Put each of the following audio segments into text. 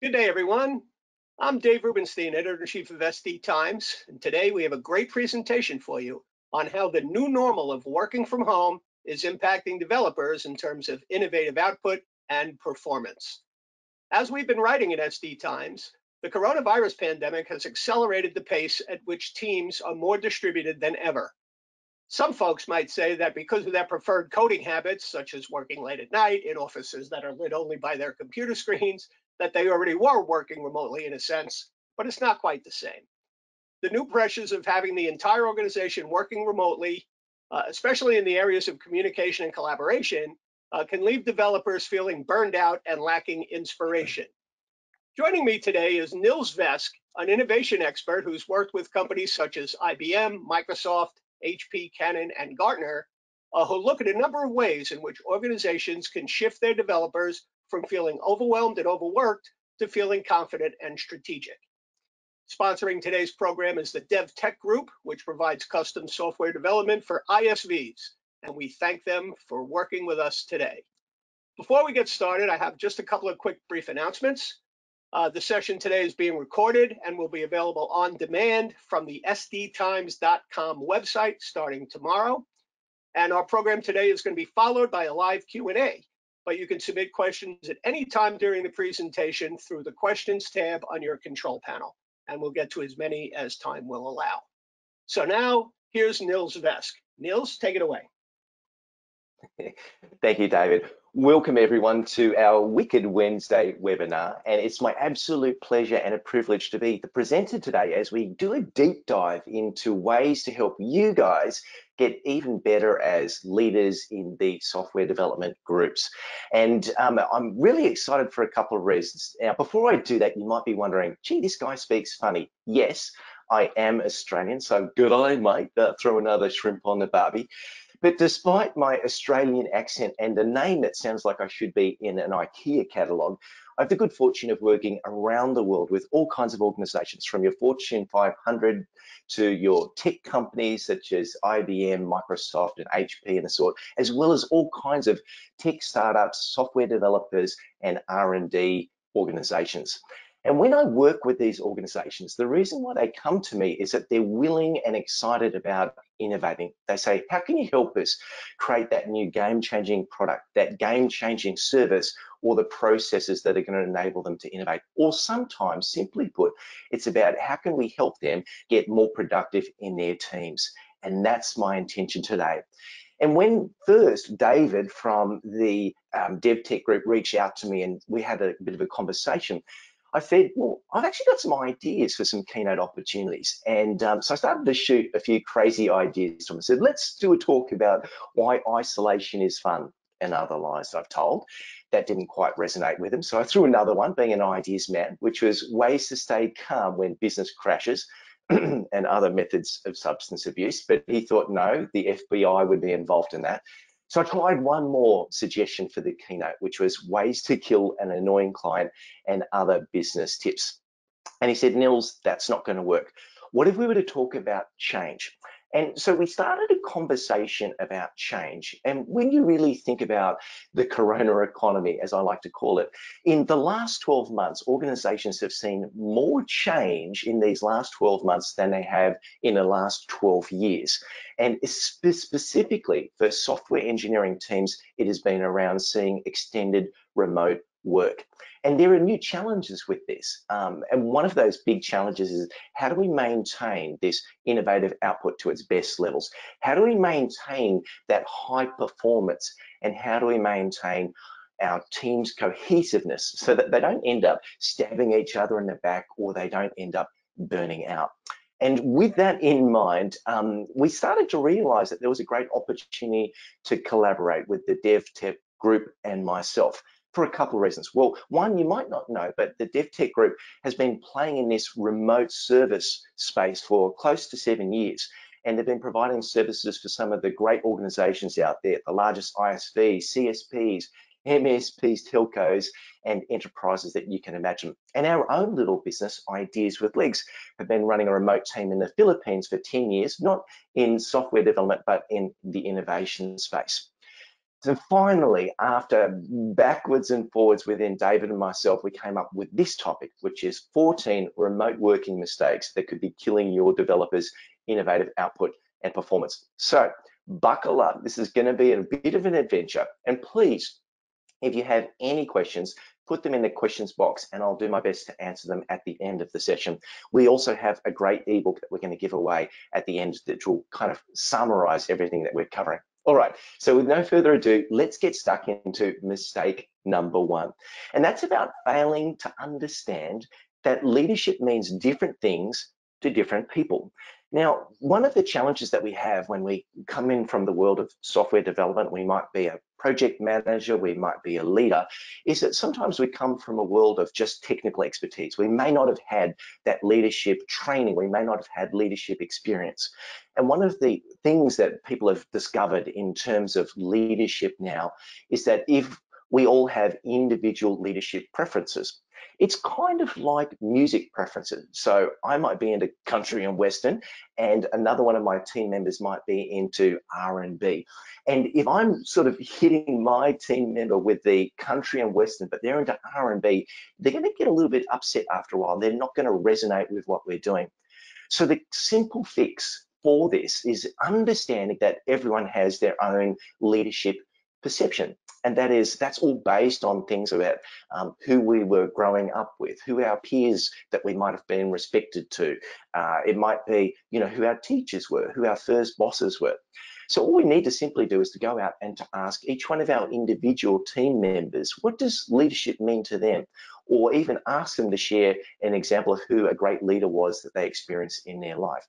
Good day, everyone. I'm Dave Rubenstein, Editor-in-Chief of SD Times, and today we have a great presentation for you on how the new normal of working from home is impacting developers in terms of innovative output and performance. As we've been writing in SD Times, the coronavirus pandemic has accelerated the pace at which teams are more distributed than ever. Some folks might say that because of their preferred coding habits, such as working late at night in offices that are lit only by their computer screens, that they already were working remotely in a sense, but it's not quite the same. The new pressures of having the entire organization working remotely, especially in the areas of communication and collaboration, can leave developers feeling burned out and lacking inspiration. Joining me today is Nils Vesk, an innovation expert who's worked with companies such as IBM, Microsoft, HP, Canon, and Gartner, who look at a number of ways in which organizations can shift their developers from feeling overwhelmed and overworked to feeling confident and strategic. Sponsoring today's program is the Dev Tech Group, which provides custom software development for ISVs, and we thank them for working with us today. Before we get started, I have just a couple of quick brief announcements. The session today is being recorded and will be available on demand from the sdtimes.com website starting tomorrow. And our program today is going to be followed by a live Q&A, but you can submit questions at any time during the presentation through the questions tab on your control panel, and we'll get to as many as time will allow. So now here's Nils Vesk. Nils, take it away. Thank you, David. Welcome everyone to our Wicked Wednesday webinar, and it's my absolute pleasure and a privilege to be the presenter today as we do a deep dive into ways to help you guys get even better as leaders in the software development groups. And I'm really excited for a couple of reasons. Now, before I do that, you might be wondering, gee, this guy speaks funny. Yes, I am Australian, so good eye, mate. Throw another shrimp on the barbie. But despite my Australian accent and a name that sounds like I should be in an IKEA catalogue, I have the good fortune of working around the world with all kinds of organizations, from your Fortune 500 to your tech companies such as IBM, Microsoft, and HP and the sort, as well as all kinds of tech startups, software developers, and R&D organizations. And when I work with these organizations, the reason why they come to me is that they're willing and excited about innovating. They say, how can you help us create that new game-changing product, that game-changing service, or the processes that are going to enable them to innovate? Or sometimes, simply put, it's about how can we help them get more productive in their teams? And that's my intention today. And when first David from the Dev Tech Group reached out to me and we had a bit of a conversation, I said, well, I've actually got some ideas for some keynote opportunities. And so I started to shoot a few crazy ideas from him. I said, let's do a talk about why isolation is fun and other lies I've told. That didn't quite resonate with him. So I threw another one, being an ideas man, which was ways to stay calm when business crashes and other methods of substance abuse. But he thought, no, the FBI would be involved in that. So I tried one more suggestion for the keynote, which was ways to kill an annoying client and other business tips. And he said, Nils, that's not going to work. What if we were to talk about change? And so we started a conversation about change. And when you really think about the corona economy, as I like to call it, in the last 12 months, organizations have seen more change in these last 12 months than they have in the last 12 years. And specifically for software engineering teams, it has been around seeing extended remote work. And there are new challenges with this. And one of those big challenges is, how do we maintain this innovative output to its best levels? How do we maintain that high performance? And how do we maintain our team's cohesiveness so that they don't end up stabbing each other in the back, or they don't end up burning out? And with that in mind, we started to realize that there was a great opportunity to collaborate with the Dev Tech Group and myself, for a couple of reasons. Well, one, you might not know, but the Dev Tech Group has been playing in this remote service space for close to 7 years. And they've been providing services for some of the great organizations out there, the largest ISVs, CSPs, MSPs, telcos, and enterprises that you can imagine. And our own little business, Ideas with Legs, have been running a remote team in the Philippines for 10 years, not in software development, but in the innovation space. So finally, after backwards and forwards within David and myself, we came up with this topic, which is 14 remote working mistakes that could be killing your developers' innovative output and performance. So buckle up. This is going to be a bit of an adventure. And please, if you have any questions, put them in the questions box and I'll do my best to answer them at the end of the session. We also have a great ebook that we're going to give away at the end that will kind of summarize everything that we're covering. All right, so with no further ado, let's get stuck into mistake number one. And that's about failing to understand that leadership means different things to different people. Now, one of the challenges that we have when we come in from the world of software development, we might be a project manager, we might be a leader, is that sometimes we come from a world of just technical expertise. We may not have had that leadership training, we may not have had leadership experience. And one of the things that people have discovered in terms of leadership now is that if we all have individual leadership preferences, it's kind of like music preferences. So I might be into country and western, and another one of my team members might be into R&B. And if I'm sort of hitting my team member with the country and western, but they're into R&B, they're going to get a little bit upset after a while. They're not going to resonate with what we're doing. So the simple fix for this is understanding that everyone has their own leadership perception. And that's all based on things about who we were growing up with, who our peers that we might have been respected to. It might be, who our teachers were, who our first bosses were. So all we need to simply do is to go out and to ask each one of our individual team members, what does leadership mean to them? Or even ask them to share an example of who a great leader was that they experienced in their life.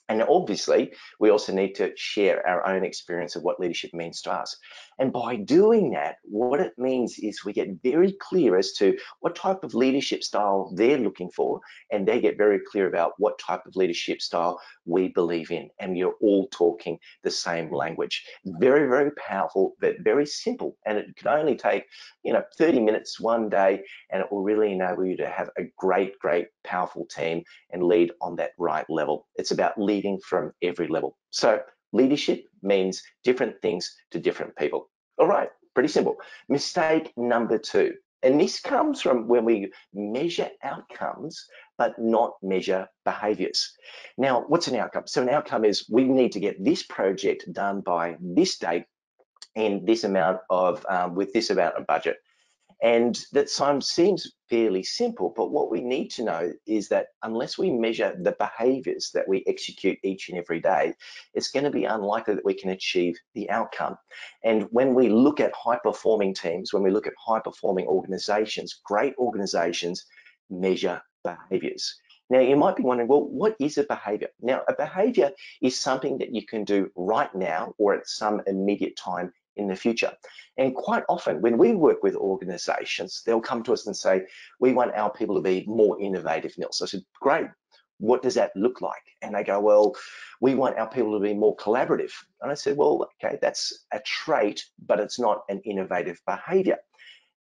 And obviously, we also need to share our own experience of what leadership means to us. And by doing that, what it means is we get very clear as to what type of leadership style they're looking for, and they get very clear about what type of leadership style we believe in. And you're all talking the same language. Very, very powerful, but very simple. And it can only take, 30 minutes one day, and it will really enable you to have a great, great, powerful team and lead on that right level. It's about leading from every level. So leadership means different things to different people. All right, pretty simple. Mistake number two, and this comes from when we measure outcomes but not measure behaviors. Now, what's an outcome? So an outcome is we need to get this project done by this date and this amount of with this amount of budget. And that seems fairly simple, but what we need to know is that unless we measure the behaviors that we execute each and every day, it's going to be unlikely that we can achieve the outcome. And when we look at high-performing teams, when we look at high-performing organizations, great organizations measure behaviors. Now, you might be wondering, well, what is a behavior? Now, a behavior is something that you can do right now or at some immediate time in the future. And quite often when we work with organizations, they'll come to us and say, we want our people to be more innovative, Neil. So I said, great, what does that look like? And they go, well, we want our people to be more collaborative. And I said, well, okay, that's a trait, but it's not an innovative behavior.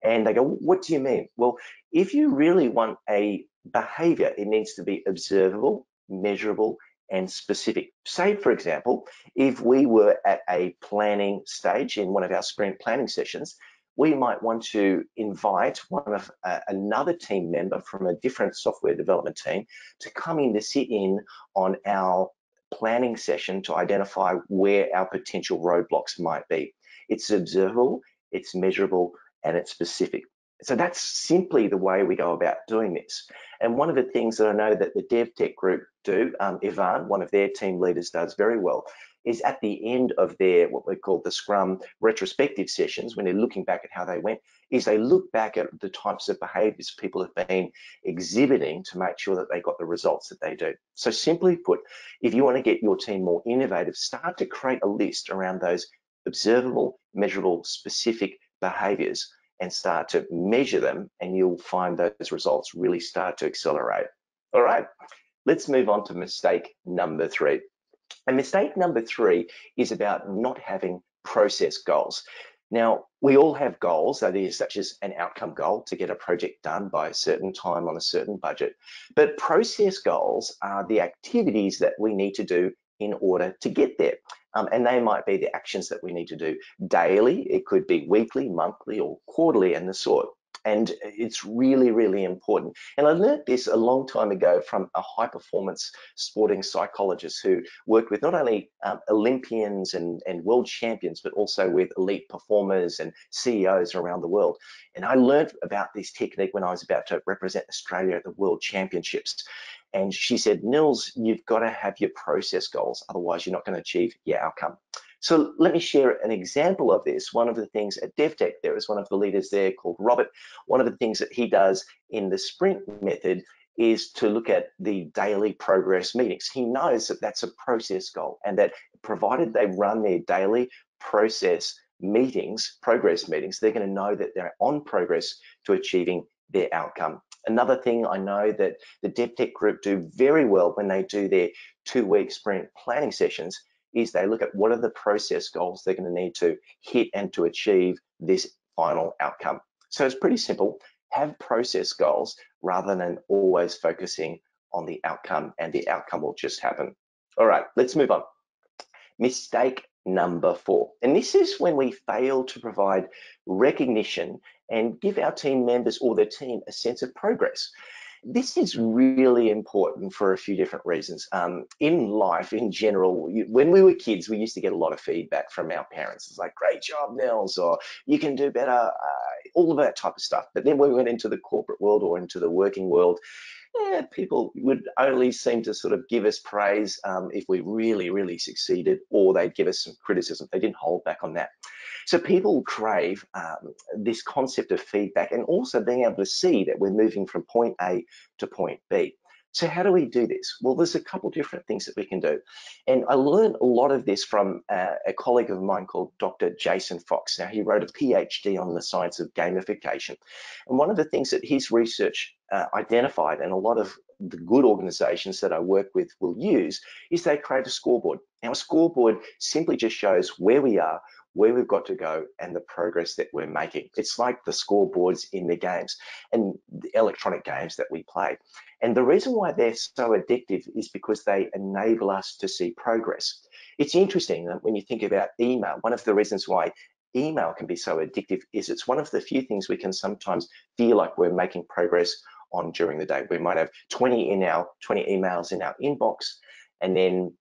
And they go, what do you mean? Well, if you really want a behavior, it needs to be observable, measurable, and specific. Say, for example, if we were at a planning stage in one of our sprint planning sessions, we might want to invite another team member from a different software development team to come in to sit in on our planning session to identify where our potential roadblocks might be. It's observable, it's measurable, and it's specific. So that's simply the way we go about doing this. And one of the things that I know that the Dev Tech group do, Ivan, one of their team leaders, does very well, is at the end of their, what we call the Scrum retrospective sessions, when they're looking back at how they went, is they look back at the types of behaviors people have been exhibiting to make sure that they got the results that they do. So simply put, if you want to get your team more innovative, start to create a list around those observable, measurable, specific behaviors and start to measure them, and you'll find those results really start to accelerate. All right, let's move on to mistake number three. And mistake number three is about not having process goals. Now, we all have goals, that is, such as an outcome goal to get a project done by a certain time on a certain budget. But process goals are the activities that we need to do in order to get there. And they might be the actions that we need to do daily. It could be weekly, monthly, or quarterly, and the sort. And it's really, really important. And I learned this a long time ago from a high performance sporting psychologist who worked with not only Olympians and world champions, but also with elite performers and CEOs around the world. And I learned about this technique when I was about to represent Australia at the World Championships. And she said, Nils, you've got to have your process goals, otherwise you're not going to achieve your outcome. So let me share an example of this. One of the things at DevTech, there is one of the leaders there called Robert. One of the things that he does in the sprint method is to look at the daily progress meetings. He knows that that's a process goal, and that provided they run their daily process meetings, progress meetings, they're going to know that they're on progress to achieving their outcome. Another thing I know that the DevTech group do very well when they do their 2-week sprint planning sessions is they look at what are the process goals they're going to need to hit and to achieve this final outcome. So it's pretty simple. Have process goals rather than always focusing on the outcome, and the outcome will just happen. All right, let's move on. Mistake number 4. And this is when we fail to provide recognition and give our team members or the team a sense of progress. This is really important for a few different reasons. In life, in general, when we were kids, we used to get a lot of feedback from our parents. It's like, great job, Nels, or you can do better, all of that type of stuff. But then when we went into the corporate world or into the working world, people would only seem to sort of give us praise if we really, really succeeded, or they'd give us some criticism. They didn't hold back on that. So people crave this concept of feedback, and also being able to see that we're moving from point A to point B. So how do we do this? Well, there's a couple different things that we can do. And I learned a lot of this from a colleague of mine called Dr. Jason Fox. Now, he wrote a PhD on the science of gamification. And one of the things that his research identified, and a lot of the good organizations that I work with will use, is they create a scoreboard. Now, a scoreboard simply just shows where we are, where we've got to go, and the progress that we're making. It's like the scoreboards in the games and the electronic games that we play. And the reason why they're so addictive is because they enable us to see progress. It's interesting that when you think about email, one of the reasons why email can be so addictive is it's one of the few things we can sometimes feel like we're making progress on during the day. We might have 20 emails in our inbox, and then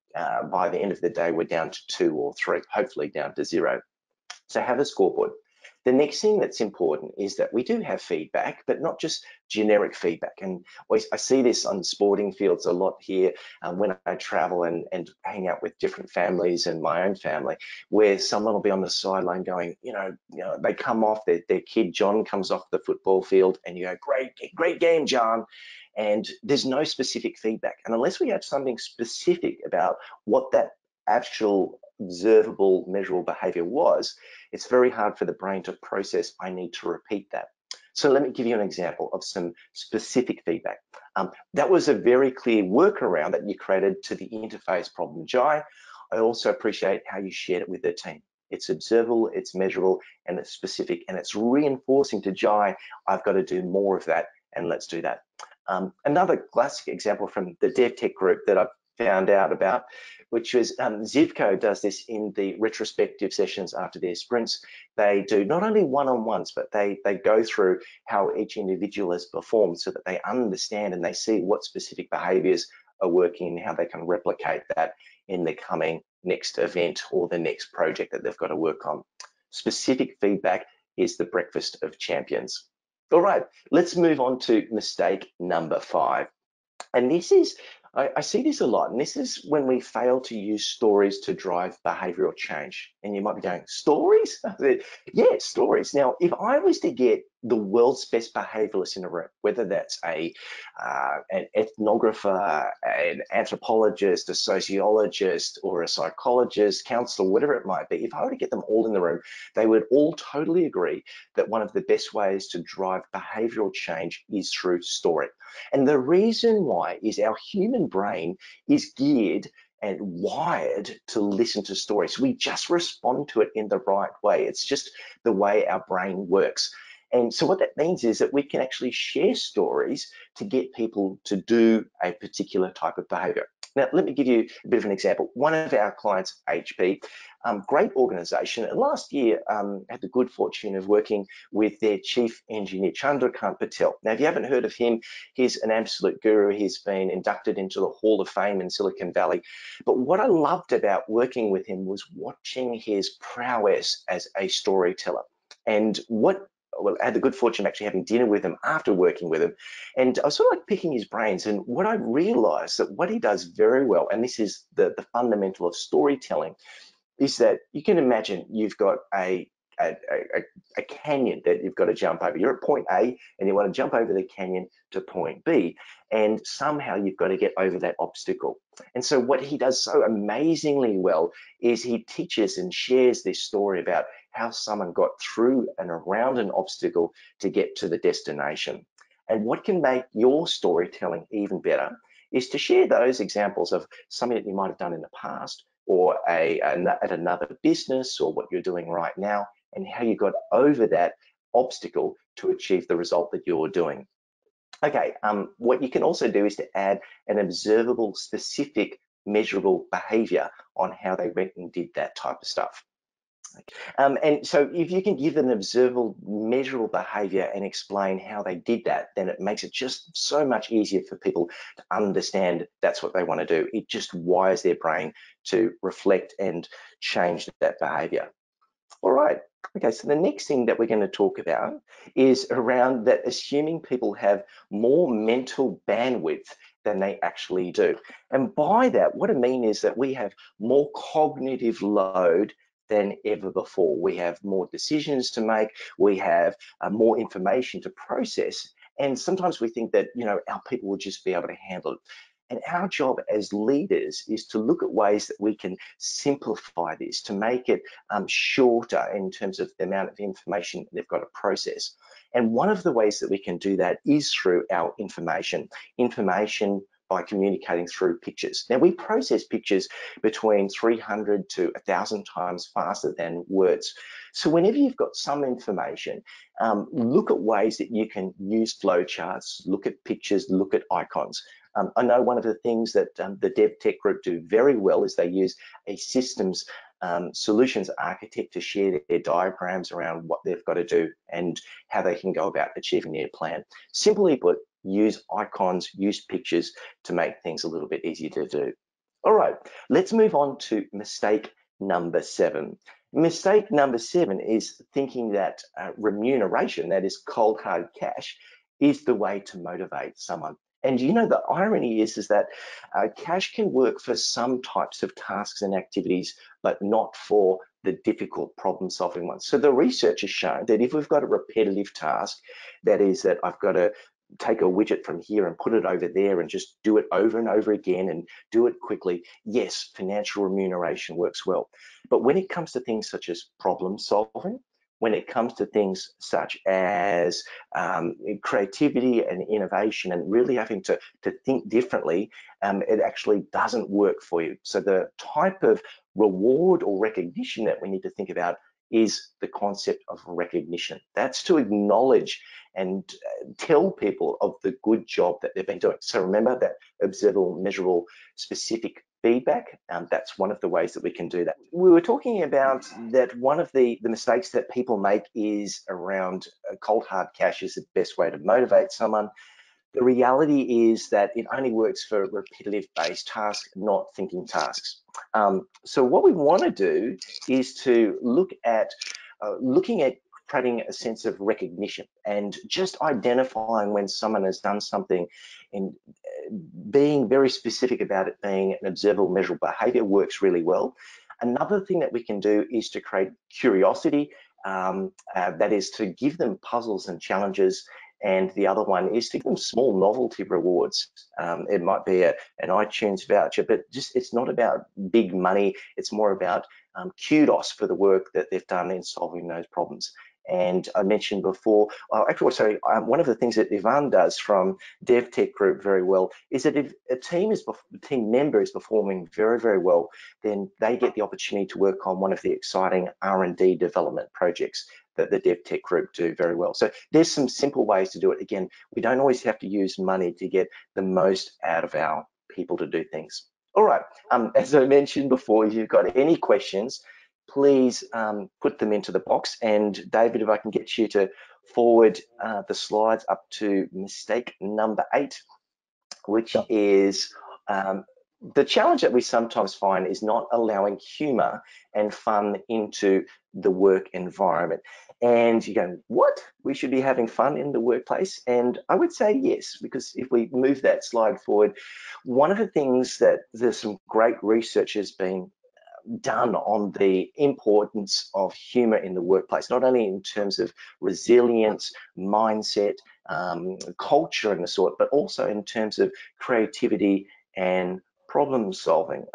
by the end of the day, we're down to 2 or 3, hopefully down to 0. So have a scoreboard. The next thing that's important is that we do have feedback, but not just generic feedback. And I see this on sporting fields a lot here when I travel and hang out with different families and my own family, where someone will be on the sideline going, they come off, their kid John comes off the football field, and you go, great game, John. And there's no specific feedback. And unless we have something specific about what that actual observable, measurable behavior was, it's very hard for the brain to process, I need to repeat that. So let me give you an example of some specific feedback. That was a very clear workaround that you created to the interface problem, Jai. I also appreciate how you shared it with the team. It's observable, it's measurable, and it's specific, and it's reinforcing to Jai, I've got to do more of that, and let's do that. Another classic example from the DevTech group that I've found out about, which was Zivco does this in the retrospective sessions after their sprints. They do not only one-on-ones, but they go through how each individual has performed so that they understand and they see what specific behaviors are working and how they can replicate that in the coming next event or the next project that they've got to work on. Specific feedback is the breakfast of champions. All right, let's move on to mistake number 5. And this is, I see this a lot, and this is when we fail to use stories to drive behavioral change. And you might be going, stories? Yeah, stories. Now, if I was to get the world's best behavioralist in a room, whether that's an ethnographer, an anthropologist, a sociologist, or a psychologist, counselor, whatever it might be, if I were to get them all in the room, they would all totally agree that one of the best ways to drive behavioral change is through story. And the reason why is our human brain is geared and wired to listen to stories. We just respond to it in the right way. It's just the way our brain works. And so what that means is that we can actually share stories to get people to do a particular type of behavior. Now, let me give you a bit of an example. One of our clients, HP, great organization, and last year had the good fortune of working with their chief engineer, Chandrakant Patel. Now, if you haven't heard of him, he's an absolute guru. He's been inducted into the Hall of Fame in Silicon Valley. But what I loved about working with him was watching his prowess as a storyteller. And well, I had the good fortune of actually having dinner with him after working with him. And I was sort of like picking his brains. And what I realized that what he does very well, and this is the fundamental of storytelling, is that you can imagine you've got a canyon that you've got to jump over. You're at point A and you want to jump over the canyon to point B, and somehow you've got to get over that obstacle. And so what he does so amazingly well is he teaches and shares this story about how someone got through and around an obstacle to get to the destination. And what can make your storytelling even better is to share those examples of something that you might have done in the past, or at another business, or what you're doing right now, and how you got over that obstacle to achieve the result that you're doing. Okay, what you can also do is to add an observable, specific, measurable behavior on how they went and did that type of stuff. And so if you can give an observable, measurable behavior and explain how they did that, then it makes it just so much easier for people to understand that's what they want to do. It just wires their brain to reflect and change that behavior. All right. Okay, so the next thing that we're going to talk about is around that assuming people have more mental bandwidth than they actually do. And by that, what I mean is that we have more cognitive load than ever before. We have more decisions to make, we have more information to process, and sometimes we think that, you know, our people will just be able to handle it. And our job as leaders is to look at ways that we can simplify this, to make it shorter in terms of the amount of information they've got to process. And one of the ways that we can do that is through our information by communicating through pictures. Now, we process pictures between 300 to 1,000 times faster than words. So whenever you've got some information, look at ways that you can use flowcharts, look at pictures, look at icons. I know one of the things that the Dev Tech Group do very well is they use a systems solutions architect to share their diagrams around what they've got to do and how they can go about achieving their plan. Simply put, use icons, use pictures to make things a little bit easier to do. All right, let's move on to mistake number 7. Mistake number 7 is thinking that remuneration, that is cold hard cash, is the way to motivate someone. And you know, the irony is that cash can work for some types of tasks and activities, but not for the difficult problem solving ones. So the research has shown that if we've got a repetitive task, that is that I've got to take a widget from here and put it over there and just do it over and over again and do it quickly, yes, financial remuneration works well. But when it comes to things such as problem solving, when it comes to things such as creativity and innovation and really having to think differently, it actually doesn't work for you. So the type of reward or recognition that we need to think about is the concept of recognition. That's to acknowledge and tell people of the good job that they've been doing. So remember that observable, measurable, specific feedback. That's one of the ways that we can do that. We were talking about that one of the mistakes that people make is around cold hard cash is the best way to motivate someone. The reality is that it only works for repetitive based tasks, not thinking tasks. So what we want to do is to look at looking at creating a sense of recognition and just identifying when someone has done something and being very specific about it being an observable, measurable behavior works really well. Another thing that we can do is to create curiosity, that is to give them puzzles and challenges. And the other one is to give them small novelty rewards. It might be an iTunes voucher, but just it's not about big money. It's more about kudos for the work that they've done in solving those problems. And I mentioned before, one of the things that Ivan does from Dev Tech Group very well is that if a team member is performing very, very well, then they get the opportunity to work on one of the exciting R&D development projects that the Dev Tech Group do very well. So there's some simple ways to do it. Again, we don't always have to use money to get the most out of our people to do things. All right. As I mentioned before, if you've got any questions, please put them into the box. And David, if I can get you to forward the slides up to mistake number 8, which is the challenge that we sometimes find is not allowing humor and fun into the work environment. And you go, what? We should be having fun in the workplace? And I would say yes, because if we move that slide forward, one of the things that there's some great research has been done on the importance of humor in the workplace, not only in terms of resilience, mindset, culture and the sort, but also in terms of creativity and problem solving.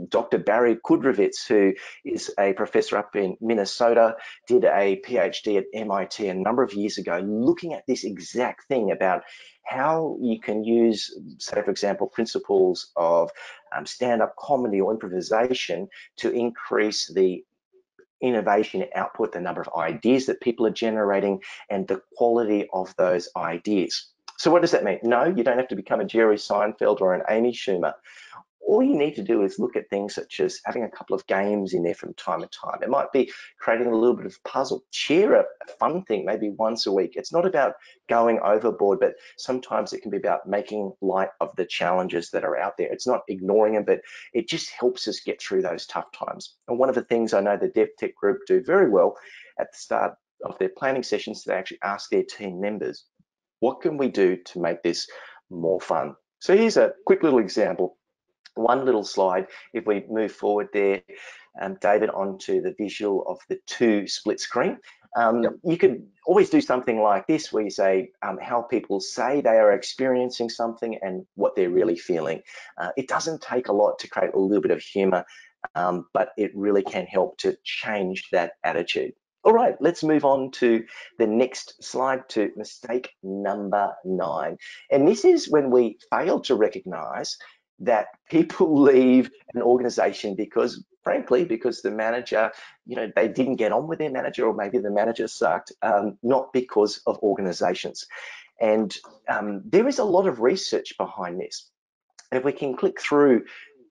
Dr. Barry Kudrowitz, who is a professor up in Minnesota, did a PhD at MIT a number of years ago looking at this exact thing about how you can use, say, for example, principles of stand-up comedy or improvisation to increase the innovation output, the number of ideas that people are generating, and the quality of those ideas. So what does that mean? No, you don't have to become a Jerry Seinfeld or an Amy Schumer. All you need to do is look at things such as having a couple of games in there from time to time. It might be creating a little bit of puzzle. Share a fun thing maybe once a week. It's not about going overboard, but sometimes it can be about making light of the challenges that are out there. It's not ignoring them, but it just helps us get through those tough times. And one of the things I know the Dev Tech group do very well at the start of their planning sessions, they actually ask their team members, what can we do to make this more fun? So here's a quick little example. One little slide, if we move forward there, David, onto the visual of the 2 split screen. You could always do something like this where you say how people say they are experiencing something and what they're really feeling. It doesn't take a lot to create a little bit of humor, but it really can help to change that attitude. All right, let's move on to the next slide, to mistake number 9. And this is when we fail to recognize that people leave an organization because, frankly, because the manager, they didn't get on with their manager, or maybe the manager sucked, not because of organizations. And there is a lot of research behind this. And if we can click through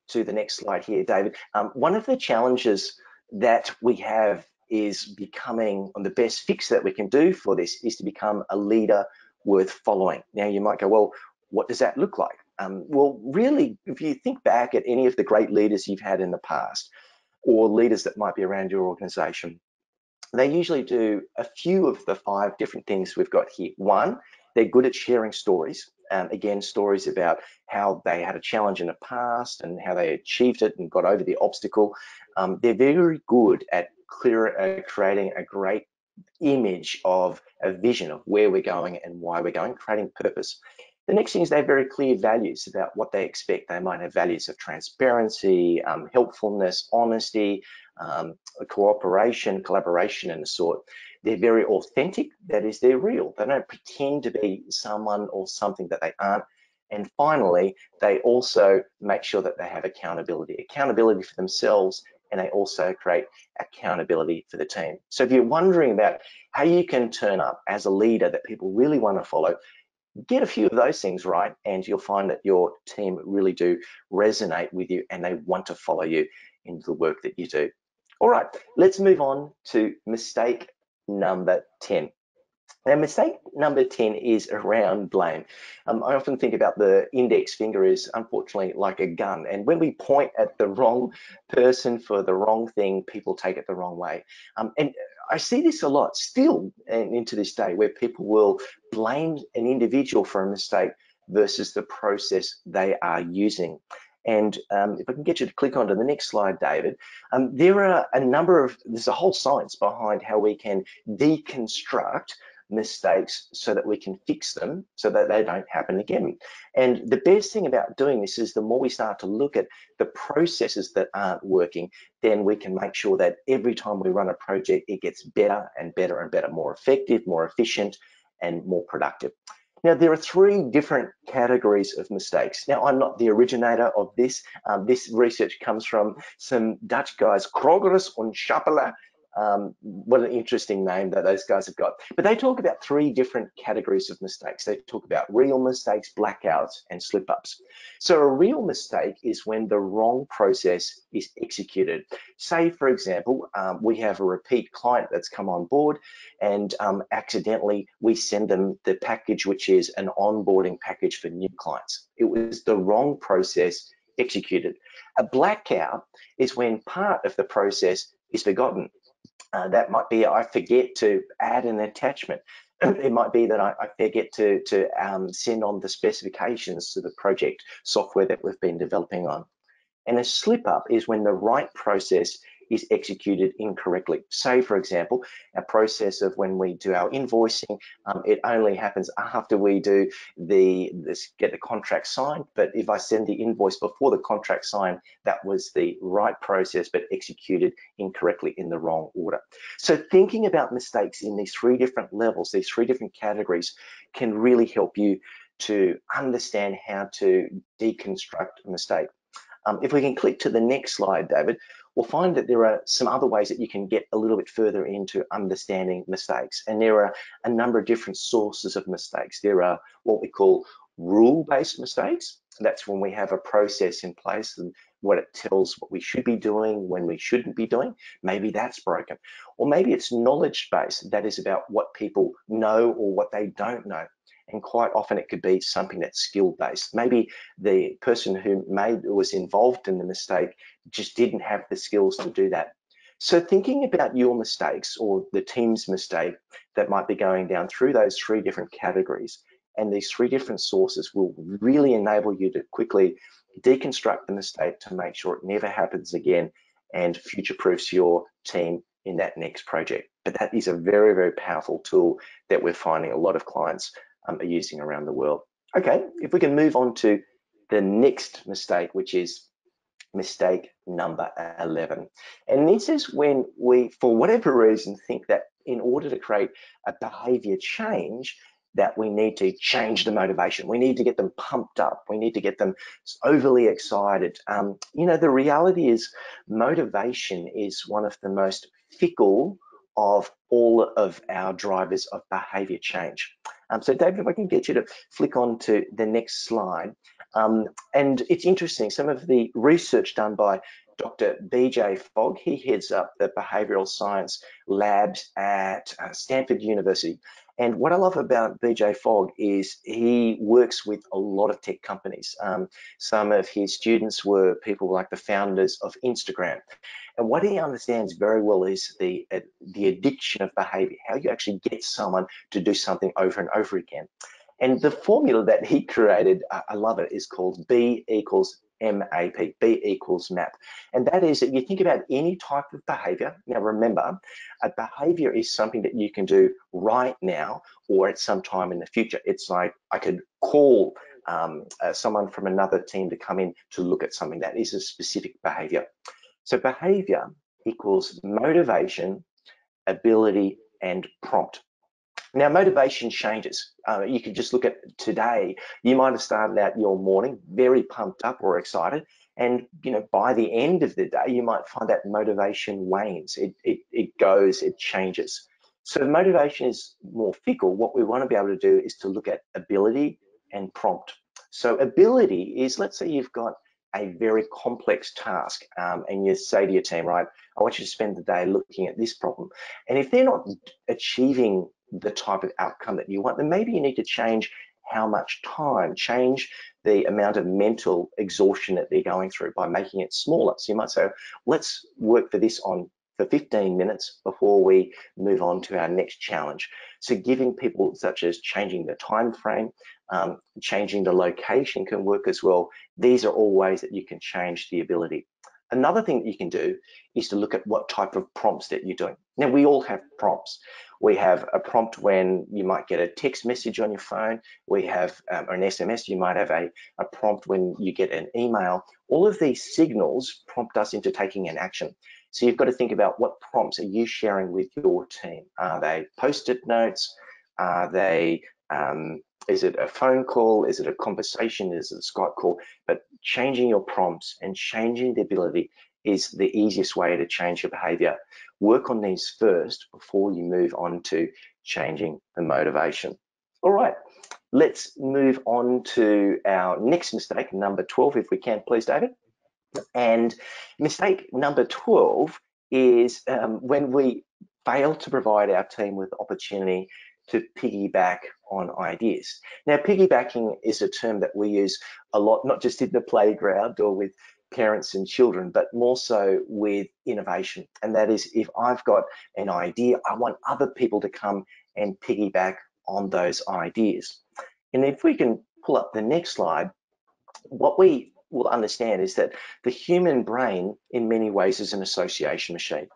to the next slide here, David, one of the challenges that we have is becoming, the best fix that we can do for this is to become a leader worth following. Now you might go, well, what does that look like? Well, really, if you think back at any of the great leaders you've had in the past, or leaders that might be around your organization, they usually do a few of the 5 different things we've got here. One, they're good at sharing stories. Again, stories about how they had a challenge in the past and how they achieved it and got over the obstacle. They're very good at creating a great image of a vision of where we're going and why we're going, creating purpose. The next thing is they have very clear values about what they expect. They might have values of transparency, helpfulness, honesty, cooperation, collaboration, and the sort. They're very authentic. That is, they're real. They don't pretend to be someone or something that they aren't. And finally, they also make sure that they have accountability for themselves, and they also create accountability for the team. So if you're wondering about how you can turn up as a leader that people really want to follow, get a few of those things right, and you'll find that your team really do resonate with you and they want to follow you into the work that you do. All right, let's move on to mistake number 10. Now, mistake number 10 is around blame. I often think about the index finger is unfortunately like a gun, and when we point at the wrong person for the wrong thing, people take it the wrong way. And I see this a lot still into this day, where people will blame an individual for a mistake versus the process they are using. And if I can get you to click onto the next slide, David, there are there's a whole science behind how we can deconstruct mistakes so that we can fix them so that they don't happen again. And the best thing about doing this is the more we start to look at the processes that aren't working, then we can make sure that every time we run a project, it gets better and better and better, more effective, more efficient, and more productive. Now, there are 3 different categories of mistakes. Now, I'm not the originator of this. This research comes from some Dutch guys, Krogers and Schappele, What an interesting name that those guys have got. But they talk about 3 different categories of mistakes. They talk about real mistakes, blackouts, and slip-ups. So a real mistake is when the wrong process is executed. Say, for example, we have a repeat client that's come on board, and accidentally we send them the package, which is an onboarding package for new clients. It was the wrong process executed. A blackout is when part of the process is forgotten. That might be I forget to add an attachment. It might be that I forget to send on the specifications to the project software that we've been developing on. And a slip up is when the right process is executed incorrectly. Say, for example, a process of when we do our invoicing, it only happens after we do get the contract signed. But if I send the invoice before the contract signed, that was the right process, but executed incorrectly in the wrong order. So thinking about mistakes in these 3 different levels, these 3 different categories, can really help you to understand how to deconstruct a mistake. If we can click to the next slide, David, we'll find that there are some other ways that you can get a little bit further into understanding mistakes. And there are a number of different sources of mistakes. There are what we call rule-based mistakes. That's when we have a process in place and what it tells what we should be doing, when we shouldn't be doing. Maybe that's broken. Or maybe it's knowledge-based. That is about what people know or what they don't know. And quite often it could be something that's skill-based. Maybe the person who was involved in the mistake just didn't have the skills to do that. So thinking about your mistakes or the team's mistake that might be going down through those 3 different categories and these 3 different sources will really enable you to quickly deconstruct the mistake to make sure it never happens again and future-proofs your team in that next project. But that is a very, very powerful tool that we're finding a lot of clients are using around the world. Okay, if we can move on to the next mistake, which is mistake number 11. And this is when we, for whatever reason, think that in order to create a behavior change, that we need to change the motivation. We need to get them pumped up. We need to get them overly excited. You know, the reality is motivation is one of the most fickle of all of our drivers of behavior change. So David, if I can get you to flick on to the next slide. And it's interesting, some of the research done by Dr. BJ Fogg, he heads up the behavioral science labs at Stanford University. And what I love about BJ Fogg is he works with a lot of tech companies. Some of his students were people like the founders of Instagram. And what he understands very well is the addiction of behavior, how you actually get someone to do something over and over again. And the formula that he created, I love it, is called B equals MAP, B equals MAP. And that is that you think about any type of behavior. Now remember, a behavior is something that you can do right now or at some time in the future. It's like I could call someone from another team to come in to look at something. That is a specific behavior. So behavior equals motivation, ability, and prompt. Now, motivation changes. You can just look at today. You might have started out your morning very pumped up or excited, and you know by the end of the day, you might find that motivation wanes. It goes, it changes. So motivation is more fickle. What we want to be able to do is to look at ability and prompt. So ability is, let's say you've got a very complex task, and you say to your team, right, I want you to spend the day looking at this problem. And if they're not achieving the type of outcome that you want, then maybe you need to change how much time, change the amount of mental exhaustion that they're going through by making it smaller. So you might say, let's work for this on for 15 minutes before we move on to our next challenge. So giving people such as changing the time frame, changing the location can work as well. These are all ways that you can change the ability. Another thing that you can do is to look at what type of prompts that you're doing. Now, we all have prompts. We have a prompt when you might get a text message on your phone. We have an SMS. You might have a prompt when you get an email. All of these signals prompt us into taking an action. So you've got to think about what prompts are you sharing with your team. Are they post-it notes? Are they is it a phone call? Is it a conversation? Is it a Skype call? But changing your prompts and changing the ability is the easiest way to change your behavior. Work on these first before you move on to changing the motivation. All right, let's move on to our next mistake, number 12, if we can, please, David. And mistake number 12 is when we fail to provide our team with opportunity to piggyback on ideas. Now, piggybacking is a term that we use a lot, not just in the playground or with parents and children, but more so with innovation. And that is, if I've got an idea, I want other people to come and piggyback on those ideas. And if we can pull up the next slide, what we will understand is that the human brain in many ways is an association machine.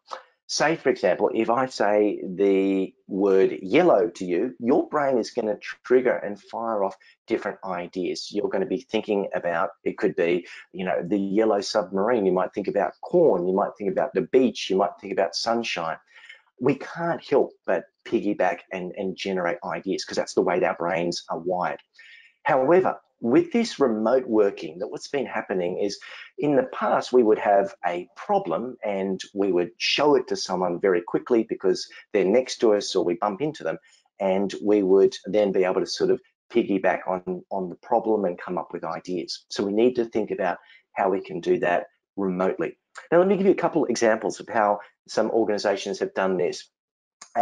Say, for example, if I say the word yellow to you, your brain is going to trigger and fire off different ideas. You're going to be thinking about, it could be, you know, the yellow submarine. You might think about corn. You might think about the beach. You might think about sunshine. We can't help but piggyback and generate ideas because that's the way our brains are wired. However, with this remote working, that what's been happening is in the past, we would have a problem and we would show it to someone very quickly because they're next to us or we bump into them, and we would then be able to sort of piggyback on the problem and come up with ideas. So we need to think about how we can do that remotely. Now, let me give you a couple examples of how some organizations have done this.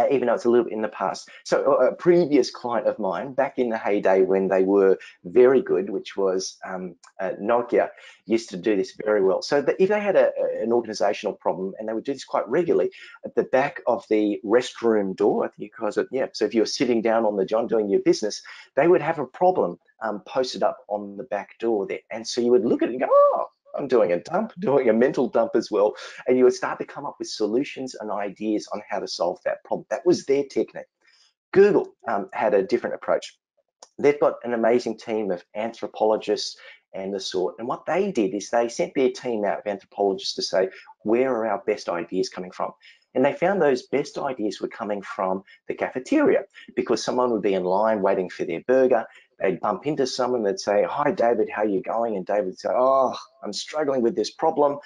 Even though it's a little bit in the past. So a previous client of mine, back in the heyday when they were very good, which was Nokia, used to do this very well. So if they had an organizational problem, and they would do this quite regularly, at the back of the restroom door, I think you guys are, yeah, so if you're sitting down on the john doing your business, they would have a problem posted up on the back door there. And so you would look at it and go, oh, I'm doing a dump, doing a mental dump as well. And you would start to come up with solutions and ideas on how to solve that problem. That was their technique. Google had a different approach. They've got an amazing team of anthropologists and the sort. And what they did is they sent their team out of anthropologists to say, where are our best ideas coming from? And they found those best ideas were coming from the cafeteria, because someone would be in line waiting for their burger. They'd bump into someone, they'd say, hi, David, how are you going? And David would say, oh, I'm struggling with this problem.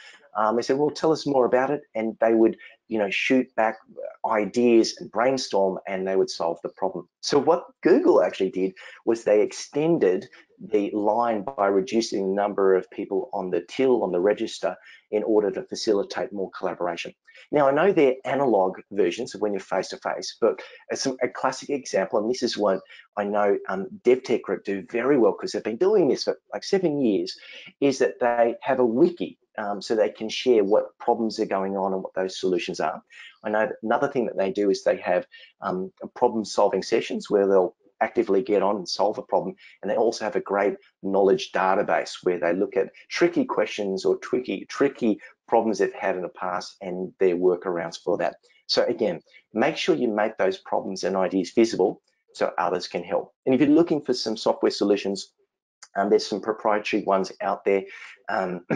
They said, well, tell us more about it. And they would, you know, shoot back ideas and brainstorm, and they would solve the problem. So what Google actually did was they extended the line by reducing the number of people on the till, on the register, in order to facilitate more collaboration. Now, I know they're analog versions of when you're face-to-face, but a classic example, and this is what I know DevTech Group do very well because they've been doing this for like 7 years, is that they have a wiki so they can share what problems are going on and what those solutions are. I know that another thing that they do is they have problem-solving sessions where they'll actively get on and solve a problem, and they also have a great knowledge database where they look at tricky questions or tricky problems they've had in the past and their workarounds for that. So again, make sure you make those problems and ideas visible so others can help. And if you're looking for some software solutions, there's some proprietary ones out there.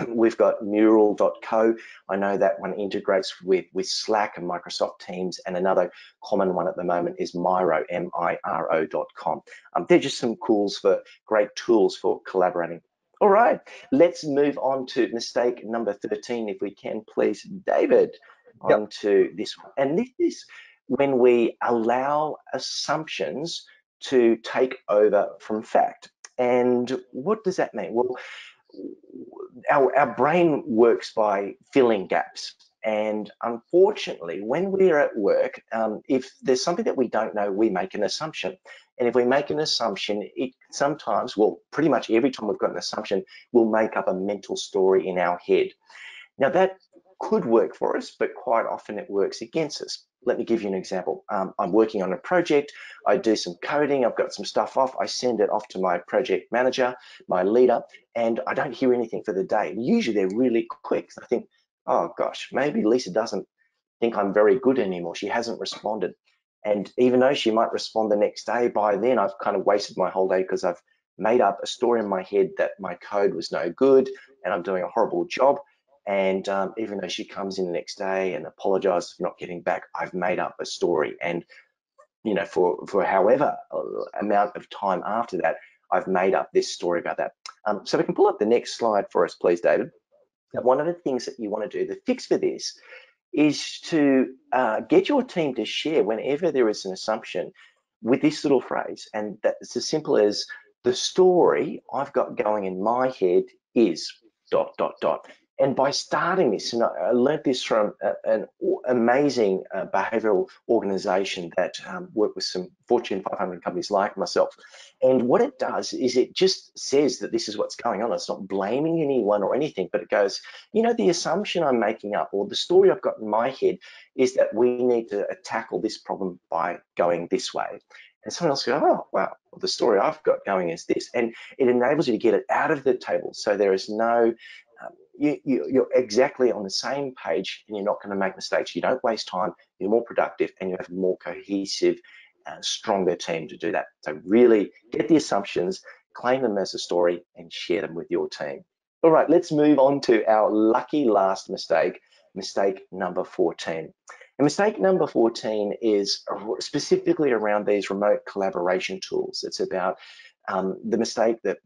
We've got Mural.co. I know that one integrates with Slack and Microsoft Teams, and another common one at the moment is Miro, Miro.com. They're just some great tools for collaborating. All right, let's move on to mistake number 13, if we can, please, David, onto this one. And this is when we allow assumptions to take over from fact. And what does that mean? Well, our brain works by filling gaps. And unfortunately, when we're at work, if there's something that we don't know, we make an assumption. And if we make an assumption, it sometimes, well, pretty much every time we've got an assumption, we'll make up a mental story in our head. Now, that could work for us, but quite often it works against us. Let me give you an example. I'm working on a project. I do some coding. I've got some stuff off. I send it off to my project manager, my leader, and I don't hear anything for the day. Usually they're really quick. I think, oh gosh, maybe Lisa doesn't think I'm very good anymore. She hasn't responded. And even though she might respond the next day, by then I've kind of wasted my whole day because I've made up a story in my head that my code was no good and I'm doing a horrible job. And even though she comes in the next day and apologizes for not getting back, I've made up a story. And, you know, for however amount of time after that, I've made up this story about that. So we can pull up the next slide for us, please, David. Now, one of the things that you want to do, the fix for this, is to get your team to share whenever there is an assumption with this little phrase. And that's as simple as, the story I've got going in my head is ... And by starting this, and I learned this from an amazing behavioral organization that worked with some Fortune 500 companies like myself. And what it does is it just says that this is what's going on. It's not blaming anyone or anything, but it goes, the assumption I'm making up, or the story I've got in my head, is that we need to tackle this problem by going this way. And someone else goes, oh, wow, well, the story I've got going is this. And it enables you to get it out of the table. So there is no, you're exactly on the same page, and you're not going to make mistakes. You don't waste time, you're more productive, and you have a more cohesive, stronger team to do that. So really get the assumptions, claim them as a story, and share them with your team. All right, let's move on to our lucky last mistake, mistake number 14. And mistake number 14 is specifically around these remote collaboration tools. It's about the mistake that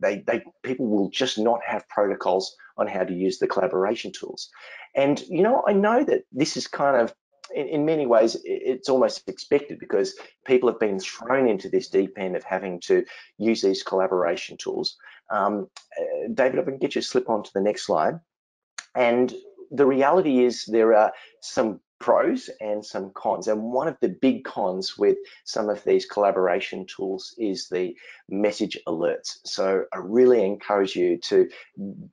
people will just not have protocols on how to use the collaboration tools. And I know that this is kind of, in many ways, it's almost expected, because people have been thrown into this deep end of having to use these collaboration tools. David, if I can get you to slip on to the next slide. And the reality is there are some pros and some cons. And one of the big cons with some of these collaboration tools is the message alerts. So I really encourage you to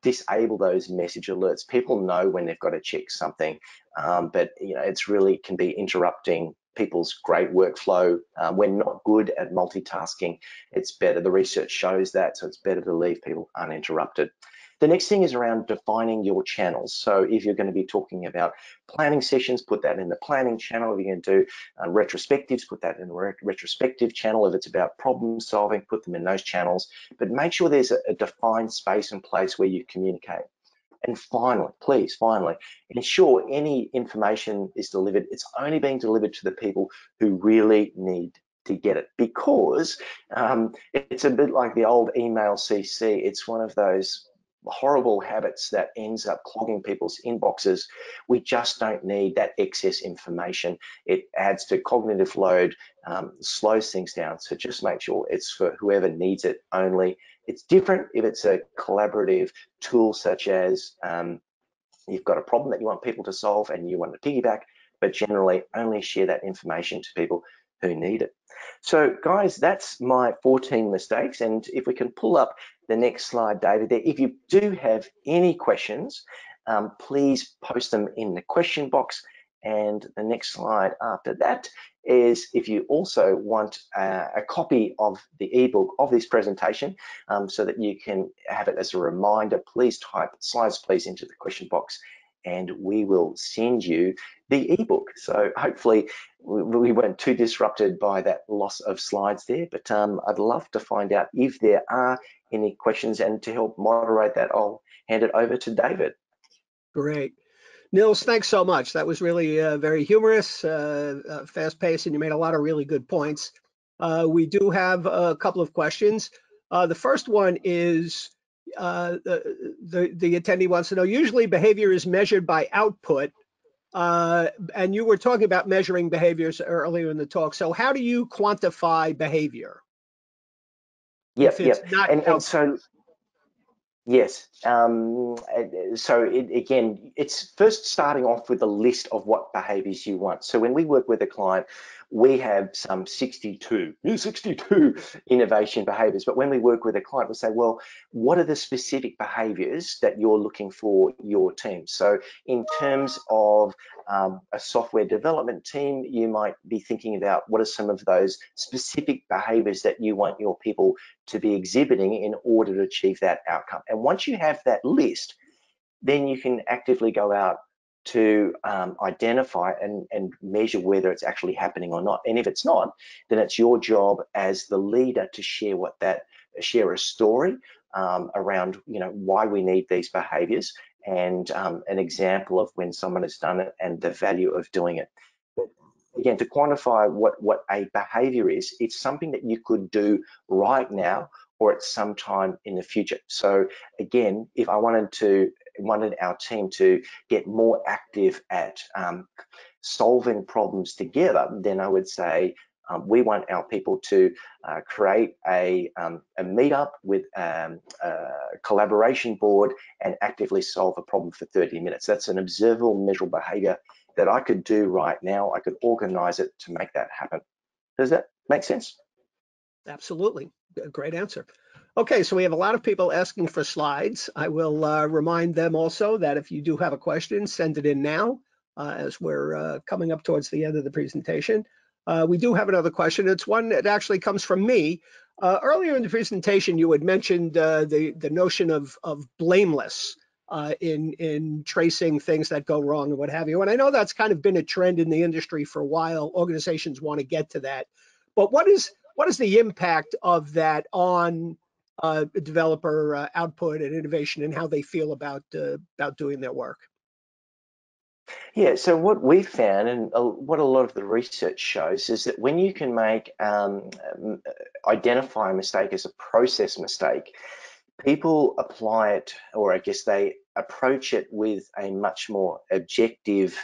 disable those message alerts. People know when they've got to check something, but it's really can be interrupting people's great workflow. We're not good at multitasking. It's better, the research shows that, so it's better to leave people uninterrupted. The next thing is around defining your channels. So if you're going to be talking about planning sessions, put that in the planning channel. If you're going to do retrospectives, put that in the retrospective channel. If it's about problem solving, put them in those channels. But make sure there's a defined space and place where you communicate. And finally, please, ensure any information is delivered, it's only being delivered to the people who really need to get it, because it's a bit like the old email CC. It's one of those horrible habits that ends up clogging people's inboxes. We just don't need that excess information. It adds to cognitive load, slows things down. So just make sure it's for whoever needs it only. It's different if it's a collaborative tool, such as you've got a problem that you want people to solve and you want to piggyback, but generally only share that information to people who need it. So guys, that's my 14 mistakes. And if we can pull up the next slide, David, there, if you do have any questions, please post them in the question box. And the next slide after that is, if you also want a copy of the ebook of this presentation, so that you can have it as a reminder, please type slides please into the question box, and we will send you the ebook. So hopefully we weren't too disrupted by that loss of slides there, but I'd love to find out if there are any questions, and to help moderate that, I'll hand it over to David. Great. Nils, thanks so much. That was really very humorous, fast-paced, and you made a lot of really good points. We do have a couple of questions. The first one is, the attendee wants to know, usually behavior is measured by output, and you were talking about measuring behaviors earlier in the talk. So how do you quantify behavior? Yep. And so yes. So again, it's first starting off with a list of what behaviors you want. So when we work with a client, we have some 62 innovation behaviors. But when we work with a client, we'll say, well, what are the specific behaviors that you're looking for your team? So in terms of a software development team, you might be thinking about what are some of those specific behaviors that you want your people to be exhibiting in order to achieve that outcome. And once you have that list, then you can actively go out to identify and measure whether it's actually happening or not. And if it's not, then it's your job as the leader to share a story around why we need these behaviors, and an example of when someone has done it and the value of doing it. But again, to quantify what a behavior is, it's something that you could do right now or at some time in the future. So again, if I wanted to wanted our team to get more active at solving problems together, then I would say we want our people to create a meetup with a collaboration board and actively solve a problem for 30 minutes. That's an observable, measurable behavior that I could do right now. I could organize it to make that happen. Does that make sense? Absolutely. Great answer. Okay, so we have a lot of people asking for slides. I will remind them also that if you do have a question, send it in now as we're coming up towards the end of the presentation. We do have another question. It's one that actually comes from me. Earlier in the presentation, you had mentioned the notion of blameless in tracing things that go wrong and what have you. And I know that's kind of been a trend in the industry for a while. Organizations want to get to that. But what is the impact of that on developer output and innovation and how they feel about doing their work? Yeah, so what we've found and what a lot of the research shows is that when you can make identify a mistake as a process mistake, people apply it, or I guess they approach it with a much more objective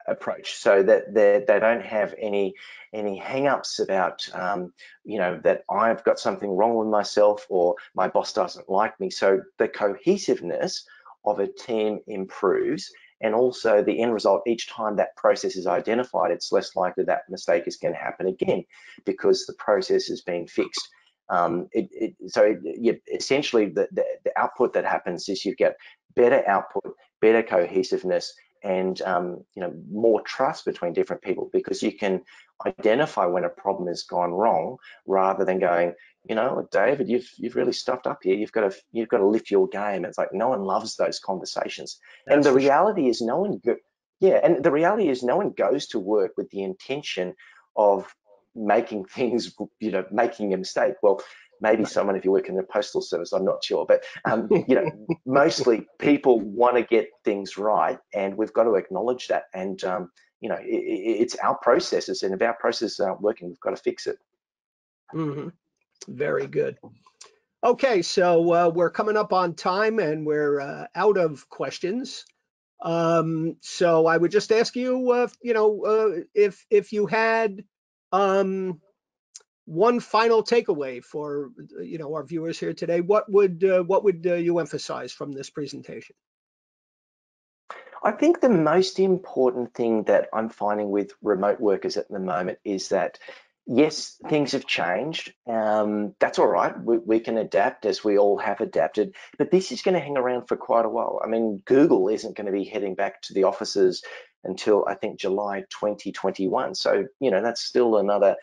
approach, so that they don't have any hang-ups about that I've got something wrong with myself or my boss doesn't like me. So the cohesiveness of a team improves, and also the end result, each time that process is identified, it's less likely that mistake is going to happen again because the process has been fixed. Essentially the output that happens is you get better output, better cohesiveness, and more trust between different people, because you can identify when a problem has gone wrong rather than going, David, you've really stuffed up here. You've got to lift your game. It's like no one loves those conversations. And the reality is no one goes to work with the intention of making things, making a mistake. Well, maybe someone, if you work in the postal service, I'm not sure, but mostly people want to get things right, and we've got to acknowledge that. And it's our processes, and if our processes aren't working, we've got to fix it. Mm-hmm. Very good. Okay, so we're coming up on time, and we're out of questions. So I would just ask you, if you had one final takeaway for our viewers here today, what would you emphasize from this presentation? I think the most important thing that I'm finding with remote workers at the moment is that, yes, things have changed. That's all right. We can adapt, as we all have adapted, but this is going to hang around for quite a while. I mean, Google isn't going to be heading back to the offices until I think July 2021. So, that's still another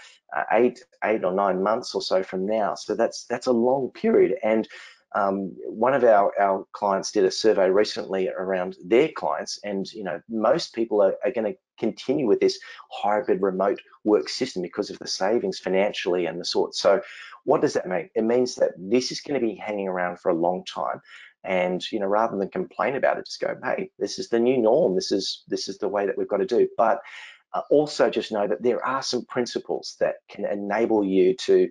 8 or 9 months or so from now. So that's a long period. And one of our clients did a survey recently around their clients, and most people are going to continue with this hybrid remote work system because of the savings financially and the sort. So what does that mean? It means that this is going to be hanging around for a long time. And rather than complain about it, just go, hey, this is the new norm. This is the way that we've got to do. But also just know that there are some principles that can enable you to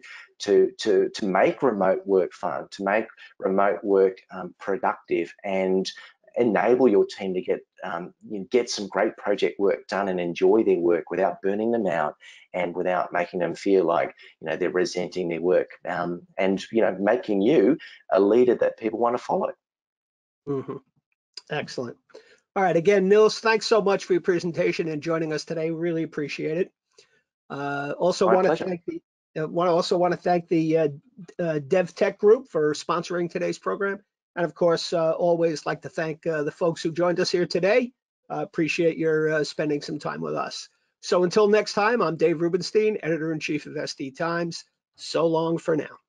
make remote work fun, to make remote work productive, and enable your team to get some great project work done and enjoy their work without burning them out and without making them feel like they're resenting their work, and making you a leader that people want to follow. Mm-hmm. Excellent. All right. Again, Nils, thanks so much for your presentation and joining us today. Really appreciate it. Also want to thank the Dev Tech Group for sponsoring today's program, and of course, always like to thank the folks who joined us here today. Appreciate your spending some time with us. So until next time, I'm Dave Rubenstein, Editor-in-Chief of SD Times. So long for now.